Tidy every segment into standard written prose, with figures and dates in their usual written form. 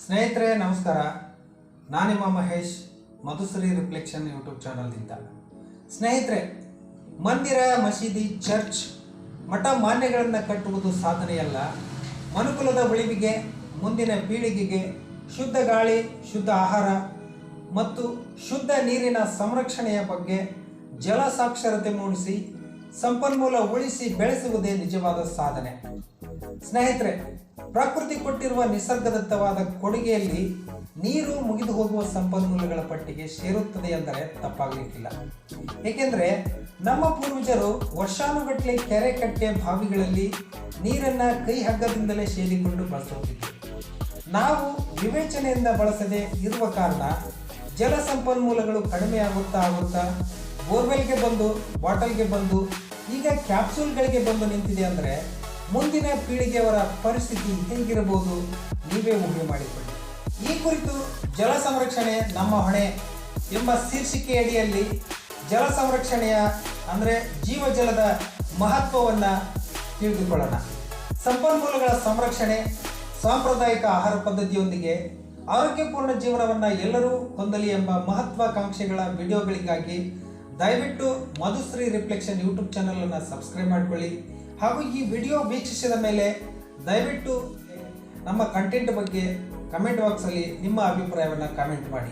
ಸ್ನೇಹಿತರೆ ನಮಸ್ಕಾರ. ನಾನು ನಿಮ್ಮ ಮಹೇಶ್, ಮಧುಶ್ರೀ ರಿಫ್ಲೆಕ್ಷನ್ ಯೂಟ್ಯೂಬ್ ಚಾನಲ್ನಿಂದ. ಸ್ನೇಹಿತರೆ, ಮಂದಿರ, ಮಸೀದಿ, ಚರ್ಚ್, ಮಠ ಮಾನ್ಯಗಳನ್ನು ಕಟ್ಟುವುದು ಸಾಧನೆಯಲ್ಲ. ಮನುಕುಲದ ಉಳಿವಿಗೆ, ಮುಂದಿನ ಪೀಳಿಗೆಗೆ ಶುದ್ಧ ಗಾಳಿ, ಶುದ್ಧ ಆಹಾರ ಮತ್ತು ಶುದ್ಧ ನೀರಿನ ಸಂರಕ್ಷಣೆಯ ಬಗ್ಗೆ ಜಲ ಸಾಕ್ಷರತೆ ಮೂಡಿಸಿ ಸಂಪನ್ಮೂಲ ಉಳಿಸಿ ಬೆಳೆಸುವುದೇ ನಿಜವಾದ ಸಾಧನೆ. ಸ್ನೇಹಿತರೆ, ಪ್ರಕೃತಿ ಕೊಟ್ಟಿರುವ ನಿಸರ್ಗದತ್ತವಾದ ಕೊಡುಗೆಯಲ್ಲಿ ನೀರು ಮುಗಿದು ಹೋಗುವ ಸಂಪನ್ಮೂಲಗಳ ಪಟ್ಟಿಗೆ ಸೇರುತ್ತದೆ ಎಂದರೆ ತಪ್ಪಾಗಲಿಕ್ಕಿಲ್ಲ. ಏಕೆಂದರೆ ನಮ್ಮ ಪೂರ್ವಜರು ವರ್ಷಾನುಗಟ್ಟಲೆ ಕೆರೆ, ಕಟ್ಟೆ, ಬಾವಿಗಳಲ್ಲಿ ನೀರನ್ನು ಕೈ ಹಗ್ಗದಿಂದಲೇ ಸೇರಿಕೊಂಡು ಬಳಸುತ್ತಿದ್ದರು. ನಾವು ವಿವೇಚನೆಯಿಂದ ಬಳಸದೆ ಇರುವ ಕಾರಣ ಜಲ ಸಂಪನ್ಮೂಲಗಳು ಕಡಿಮೆ ಆಗುತ್ತಾ ಬೋರ್ವೆಲ್ಗೆ ಬಂದು, ಬಾಟಲ್ಗೆ ಬಂದು, ಈಗ ಕ್ಯಾಪ್ಸೂಲ್ಗಳಿಗೆ ಬಂದು ನಿಂತಿದೆ. ಅಂದರೆ ಮುಂದಿನ ಪೀಳಿಗೆಯವರ ಪರಿಸ್ಥಿತಿ ಹೇಗಿರಬಹುದು ನೀವೇ ಊಹೆ ಮಾಡಿಕೊಳ್ಳಿ. ಈ ಕುರಿತು ಜಲ ಸಂರಕ್ಷಣೆ ನಮ್ಮ ಹೊಣೆ ಎಂಬ ಶೀರ್ಷಿಕೆ ಅಡಿಯಲ್ಲಿ ಜಲ ಸಂರಕ್ಷಣೆಯ ಅಂದರೆ ಜೀವಜಲದ ಮಹತ್ವವನ್ನು ತಿಳಿದುಕೊಳ್ಳೋಣ. ಸಂಪನ್ಮೂಲಗಳ ಸಂರಕ್ಷಣೆ ಸಾಂಪ್ರದಾಯಿಕ ಆಹಾರ ಪದ್ಧತಿಯೊಂದಿಗೆ ಆರೋಗ್ಯಪೂರ್ಣ ಜೀವನವನ್ನು ಎಲ್ಲರೂ ಹೊಂದಲಿ ಎಂಬ ಮಹತ್ವಾಕಾಂಕ್ಷೆಗಳ ವಿಡಿಯೋಗಳಿಗಾಗಿ ದಯವಿಟ್ಟು ಮಧುಶ್ರೀ ರಿಫ್ಲೆಕ್ಷನ್ ಯೂಟ್ಯೂಬ್ ಚಾನಲನ್ನು ಸಬ್ಸ್ಕ್ರೈಬ್ ಮಾಡಿಕೊಳ್ಳಿ. ಹಾಗೂ ಈ ವಿಡಿಯೋ ವೀಕ್ಷಿಸಿದ ಮೇಲೆ ದಯವಿಟ್ಟು ನಮ್ಮ ಕಂಟೆಂಟ್ ಬಗ್ಗೆ ಕಮೆಂಟ್ ಬಾಕ್ಸಲ್ಲಿ ನಿಮ್ಮ ಅಭಿಪ್ರಾಯವನ್ನು ಕಮೆಂಟ್ ಮಾಡಿ.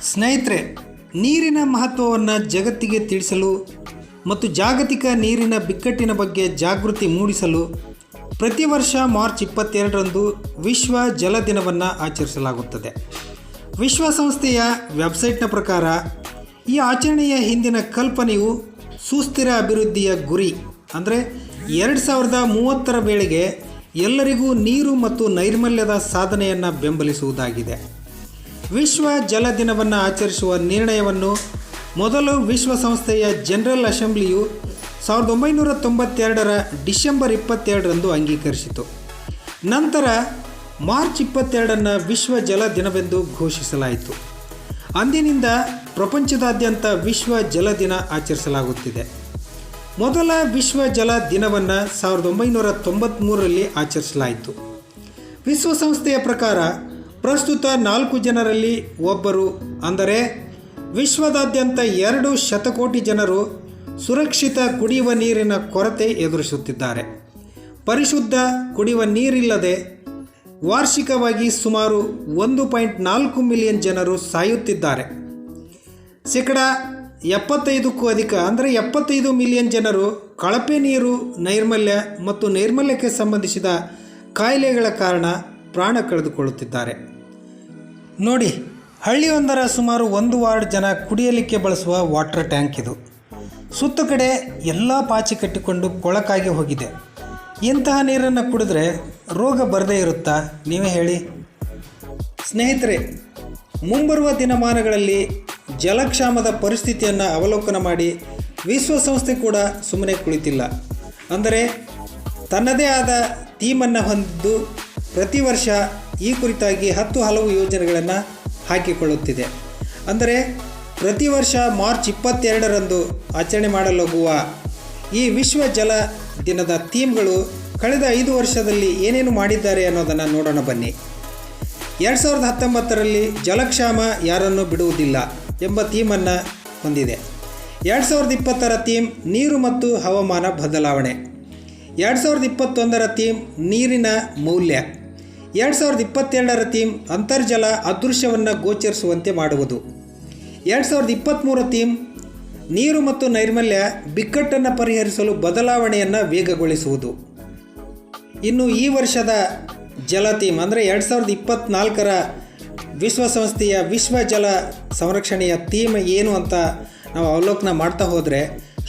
ಸ್ನೇಹಿತರೆ, ನೀರಿನ ಮಹತ್ವವನ್ನು ಜಗತ್ತಿಗೆ ತಿಳಿಸಲು ಮತ್ತು ಜಾಗತಿಕ ನೀರಿನ ಬಿಕ್ಕಟ್ಟಿನ ಬಗ್ಗೆ ಜಾಗೃತಿ ಮೂಡಿಸಲು ಪ್ರತಿ ವರ್ಷ ಮಾರ್ಚ್ 22ರಂದು ವಿಶ್ವ ಜಲ ದಿನವನ್ನು ಆಚರಿಸಲಾಗುತ್ತದೆ. ವಿಶ್ವಸಂಸ್ಥೆಯ ವೆಬ್ಸೈಟ್ನ ಪ್ರಕಾರ ಈ ಆಚರಣೆಯ ಹಿಂದಿನ ಕಲ್ಪನೆಯು ಸುಸ್ಥಿರ ಅಭಿವೃದ್ಧಿಯ ಗುರಿ ಅಂದರೆ 2030ರ ವೇಳೆಗೆ ಎಲ್ಲರಿಗೂ ನೀರು ಮತ್ತು ನೈರ್ಮಲ್ಯದ ಸಾಧನೆಯನ್ನು ಬೆಂಬಲಿಸುವುದಾಗಿದೆ. ವಿಶ್ವ ಜಲ ದಿನವನ್ನು ಆಚರಿಸುವ ನಿರ್ಣಯವನ್ನು ಮೊದಲು ವಿಶ್ವಸಂಸ್ಥೆಯ ಜನರಲ್ ಅಸೆಂಬ್ಲಿಯು 1992ರ ಡಿಸೆಂಬರ್ 22ರಂದು ಅಂಗೀಕರಿಸಿತು. ನಂತರ ಮಾರ್ಚ್ 22ನ್ನು ವಿಶ್ವ ಜಲ ದಿನವೆಂದು ಘೋಷಿಸಲಾಯಿತು. ಅಂದಿನಿಂದ ಪ್ರಪಂಚದಾದ್ಯಂತ ವಿಶ್ವ ಜಲ ದಿನ ಆಚರಿಸಲಾಗುತ್ತಿದೆ. ಮೊದಲ ವಿಶ್ವ ಜಲ ದಿನವನ್ನು 1993ರಲ್ಲಿ ಆಚರಿಸಲಾಯಿತು. ವಿಶ್ವಸಂಸ್ಥೆಯ ಪ್ರಕಾರ ಪ್ರಸ್ತುತ 4 ಜನರಲ್ಲಿ ಒಬ್ಬರು, ಅಂದರೆ ವಿಶ್ವದಾದ್ಯಂತ 2 ಶತಕೋಟಿ ಜನರು ಸುರಕ್ಷಿತ ಕುಡಿಯುವ ನೀರಿನ ಕೊರತೆ ಎದುರಿಸುತ್ತಿದ್ದಾರೆ. ಪರಿಶುದ್ಧ ಕುಡಿಯುವ ನೀರಿಲ್ಲದೆ ವಾರ್ಷಿಕವಾಗಿ ಸುಮಾರು 1.4 ಮಿಲಿಯನ್ ಜನರು ಸಾಯುತ್ತಿದ್ದಾರೆ. ಶೇಕಡ 75ಕ್ಕೂ ಅಧಿಕ, ಅಂದರೆ 75 ಮಿಲಿಯನ್ ಜನರು ಕಳಪೆ ನೀರು, ನೈರ್ಮಲ್ಯ ಮತ್ತು ನೈರ್ಮಲ್ಯಕ್ಕೆ ಸಂಬಂಧಿಸಿದ ಕಾಯಿಲೆಗಳ ಕಾರಣ ಪ್ರಾಣ ಕಳೆದುಕೊಳ್ಳುತ್ತಿದ್ದಾರೆ. ನೋಡಿ, ಹಳ್ಳಿಯೊಂದರ ಸುಮಾರು 1 ವಾರ್ಡ್ ಜನ ಕುಡಿಯಲಿಕ್ಕೆ ಬಳಸುವ ವಾಟರ್ ಟ್ಯಾಂಕ್ ಇದು. ಸುತ್ತ ಕಡೆ ಎಲ್ಲ ಪಾಚಿ ಕಟ್ಟಿಕೊಂಡು ಕೊಳಕಾಗಿ ಹೋಗಿದೆ. ಇಂತಹ ನೀರನ್ನು ಕುಡಿದ್ರೆ ರೋಗ ಬರದೇ ಇರುತ್ತಾ? ನೀವೇ ಹೇಳಿ. ಸ್ನೇಹಿತರೆ, ಮುಂಬರುವ ದಿನಮಾನಗಳಲ್ಲಿ ಜಲಕ್ಷಾಮದ ಪರಿಸ್ಥಿತಿಯನ್ನು ಅವಲೋಕನ ಮಾಡಿ ವಿಶ್ವಸಂಸ್ಥೆ ಕೂಡ ಸುಮ್ಮನೆ ಕುಳಿತಿಲ್ಲ. ಅಂದರೆ ತನ್ನದೇ ಆದ ಥೀಮನ್ನು ಹೊಂದಿದ್ದು ಪ್ರತಿ ವರ್ಷ ಈ ಕುರಿತಾಗಿ 10 ಹಲವು ಯೋಜನೆಗಳನ್ನು ಹಾಕಿಕೊಳ್ಳುತ್ತಿದೆ. ಅಂದರೆ ಪ್ರತಿ ವರ್ಷ ಮಾರ್ಚ್ 22ರಂದು ಆಚರಣೆ ಮಾಡಲಾಗುವ ಈ ವಿಶ್ವ ಜಲ ದಿನದ ಥೀಮ್ಗಳು ಕಳೆದ 5 ವರ್ಷದಲ್ಲಿ ಏನೇನು ಮಾಡಿದ್ದಾರೆ ಅನ್ನೋದನ್ನು ನೋಡೋಣ ಬನ್ನಿ. 2019ರಲ್ಲಿ ಜಲಕ್ಷಾಮ ಯಾರನ್ನು ಬಿಡುವುದಿಲ್ಲ ಎಂಬ ಥೀಮನ್ನು ಹೊಂದಿದೆ. 2020ರ ಥೀಮ್ ನೀರು ಮತ್ತು ಹವಾಮಾನ ಬದಲಾವಣೆ. 2021ರ ಥೀಮ್ ನೀರಿನ ಮೌಲ್ಯ. 2022ರ ಥೀಮ್ ಅಂತರ್ಜಲ ಅದೃಶ್ಯವನ್ನು ಗೋಚರಿಸುವಂತೆ ಮಾಡುವುದು. 2023ರ ಥೀಮ್ ನೀರು ಮತ್ತು ನೈರ್ಮಲ್ಯ ಬಿಕ್ಕಟ್ಟನ್ನು ಪರಿಹರಿಸಲು ಬದಲಾವಣೆಯನ್ನು ವೇಗಗೊಳಿಸುವುದು. ಇನ್ನು ಈ ವರ್ಷದ ಜಲ ಥೀಮ್ ಅಂದರೆ 2024ರ ವಿಶ್ವಸಂಸ್ಥೆಯ ವಿಶ್ವ ಜಲ ಸಂರಕ್ಷಣೆಯ ಥೀಮ್ ಏನು ಅಂತ ನಾವು ಅವಲೋಕನ ಮಾಡ್ತಾ ಹೋದರೆ,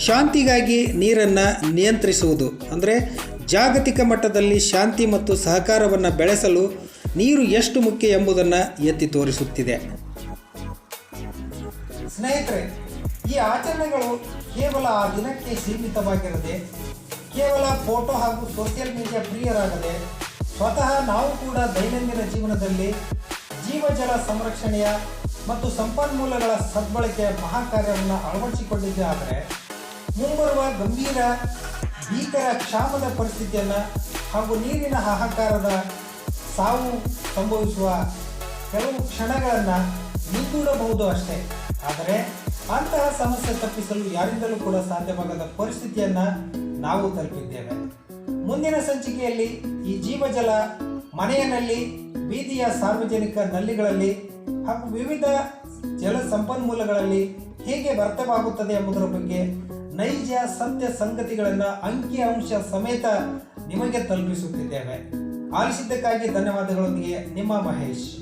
ಶಾಂತಿಗಾಗಿ ನೀರನ್ನು ನಿಯಂತ್ರಿಸುವುದು. ಅಂದರೆ ಜಾಗತಿಕ ಮಟ್ಟದಲ್ಲಿ ಶಾಂತಿ ಮತ್ತು ಸಹಕಾರವನ್ನು ಬೆಳೆಸಲು ನೀರು ಎಷ್ಟು ಮುಖ್ಯ ಎಂಬುದನ್ನು ಎತ್ತಿ ತೋರಿಸುತ್ತಿದೆ. ಸ್ನೇಹಿತರೆ, ಈ ಆಚರಣೆಗಳು ಕೇವಲ ಆ ದಿನಕ್ಕೆ ಸೀಮಿತವಾಗಿರದೆ, ಕೇವಲ ಫೋಟೋ ಹಾಗೂ ಸೋಷಿಯಲ್ ಮೀಡಿಯಾ ಪ್ರಿಯರಾಗದೆ, ಸ್ವತಃ ನಾವು ಕೂಡ ದೈನಂದಿನ ಜೀವನದಲ್ಲಿ ಜೀವಜಲ ಸಂರಕ್ಷಣೆಯ ಮತ್ತು ಸಂಪನ್ಮೂಲಗಳ ಸದ್ಬಳಕೆಯ ಮಹಾಕಾರ್ಯವನ್ನು ಅಳವಡಿಸಿಕೊಂಡಿದ್ದೇ ಆದರೆ ಮುಂಬರುವ ಗಂಭೀರ ಭೀಕರ ಕ್ಷಾಮದ ಪರಿಸ್ಥಿತಿಯನ್ನು ಹಾಗೂ ನೀರಿನ ಹಾಹಾಕಾರದ ಸಾವು ಸಂಭವಿಸುವ ಕೆಲವು ಕ್ಷಣಗಳನ್ನು ಮುಂದೂಡಬಹುದು ಅಷ್ಟೇ. ಆದರೆ ಅಂತಹ ಸಮಸ್ಯೆ ತಪ್ಪಿಸಲು ಯಾರಿಂದಲೂ ಕೂಡ ಸಾಧ್ಯವಾಗದ ಪರಿಸ್ಥಿತಿಯನ್ನು ನಾವು ತಲುಪಿದ್ದೇವೆ. ಮುಂದಿನ ಸಂಚಿಕೆಯಲ್ಲಿ ಈ ಜೀವಜಲ ಮನೆಯಲ್ಲಿ, ಬೀದಿಯ ಸಾರ್ವಜನಿಕ ನಲ್ಲಿಗಳಲ್ಲಿ ಹಾಗೂ ವಿವಿಧ ಜಲ ಸಂಪನ್ಮೂಲಗಳಲ್ಲಿ ಹೇಗೆ ವ್ಯರ್ಥವಾಗುತ್ತದೆ ಎಂಬುದರ ಬಗ್ಗೆ ನೈಜ ಸತ್ಯ ಸಂಗತಿಗಳನ್ನು ಅಂಕಿ ಅಂಶ ಸಮೇತ ನಿಮಗೆ ತಲುಪಿಸುತ್ತಿದ್ದೇವೆ. ಆಲಿಸಿದ್ದಕ್ಕಾಗಿ ಧನ್ಯವಾದಗಳೊಂದಿಗೆ ನಿಮ್ಮ ಮಹೇಶ್.